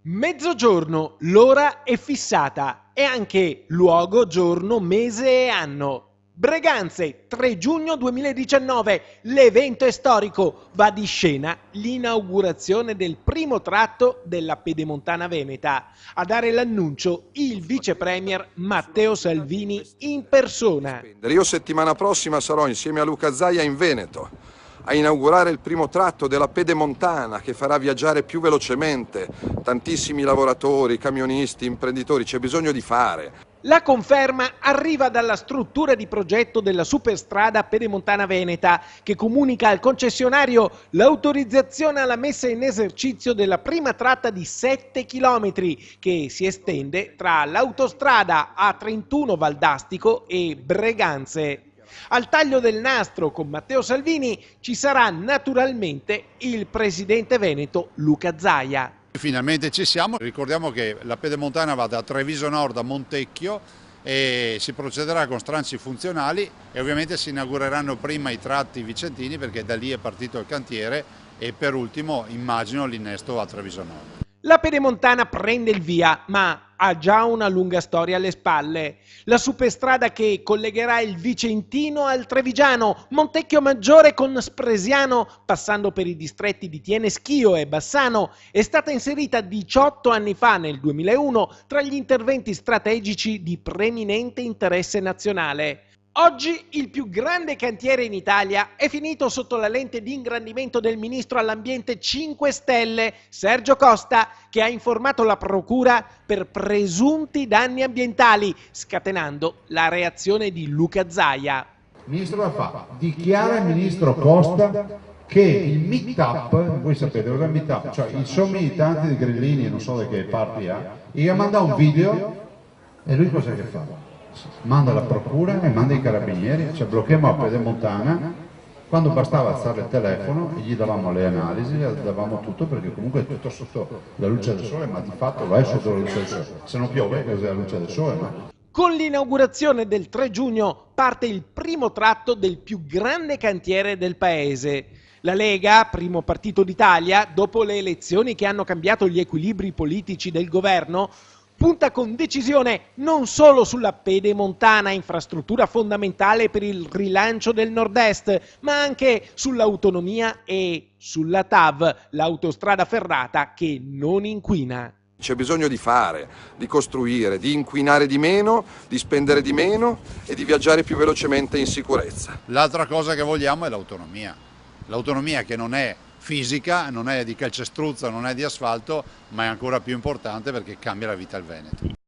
Mezzogiorno, l'ora è fissata e anche luogo, giorno, mese e anno. Breganze, 3 giugno 2019, l'evento è storico, va di scena l'inaugurazione del primo tratto della Pedemontana Veneta. A dare l'annuncio il vice premier Matteo Salvini in persona. Io settimana prossima sarò insieme a Luca Zaia in Veneto a inaugurare il primo tratto della Pedemontana che farà viaggiare più velocemente tantissimi lavoratori, camionisti, imprenditori. C'è bisogno di fare. La conferma arriva dalla struttura di progetto della superstrada Pedemontana Veneta, che comunica al concessionario l'autorizzazione alla messa in esercizio della prima tratta di 7 km che si estende tra l'autostrada A31 Valdastico e Breganze. Al taglio del nastro con Matteo Salvini ci sarà naturalmente il presidente veneto Luca Zaia. Finalmente ci siamo, ricordiamo che la Pedemontana va da Treviso Nord a Montecchio e si procederà con stranci funzionali e ovviamente si inaugureranno prima i tratti vicentini perché da lì è partito il cantiere e per ultimo immagino l'innesto a Treviso Nord. La Pedemontana prende il via, ma ha già una lunga storia alle spalle. La superstrada che collegherà il Vicentino al Trevigiano, Montecchio Maggiore con Spresiano, passando per i distretti di Tiene Schio e Bassano, è stata inserita 18 anni fa, nel 2001, tra gli interventi strategici di preminente interesse nazionale. Oggi il più grande cantiere in Italia è finito sotto la lente di ingrandimento del ministro all'ambiente 5 Stelle, Sergio Costa, che ha informato la procura per presunti danni ambientali, scatenando la reazione di Luca Zaia. Il ministro la fa, dichiara il ministro Costa che il meet-up, voi sapete cosa è il meet-up, cioè i somministranti di Grillini, non so di che parti ha, gli ha mandato un video e lui cosa che fa? Manda la procura e manda i carabinieri, cioè blocchiamo la Pedemontana, quando bastava alzare il telefono e gli davamo le analisi, gli davamo tutto perché comunque è tutto sotto la luce del sole, ma di fatto lo è sotto la luce del sole, se non piove è la luce del sole. No? Con l'inaugurazione del 3 giugno parte il primo tratto del più grande cantiere del paese. La Lega, primo partito d'Italia, dopo le elezioni che hanno cambiato gli equilibri politici del governo, punta con decisione non solo sulla Pedemontana, infrastruttura fondamentale per il rilancio del nord-est, ma anche sull'autonomia e sulla TAV, l'autostrada ferrata che non inquina. C'è bisogno di fare, di costruire, di inquinare di meno, di spendere di meno e di viaggiare più velocemente in sicurezza. L'altra cosa che vogliamo è l'autonomia. L'autonomia che non è fisica, non è di calcestruzzo, non è di asfalto, ma è ancora più importante perché cambia la vita al Veneto.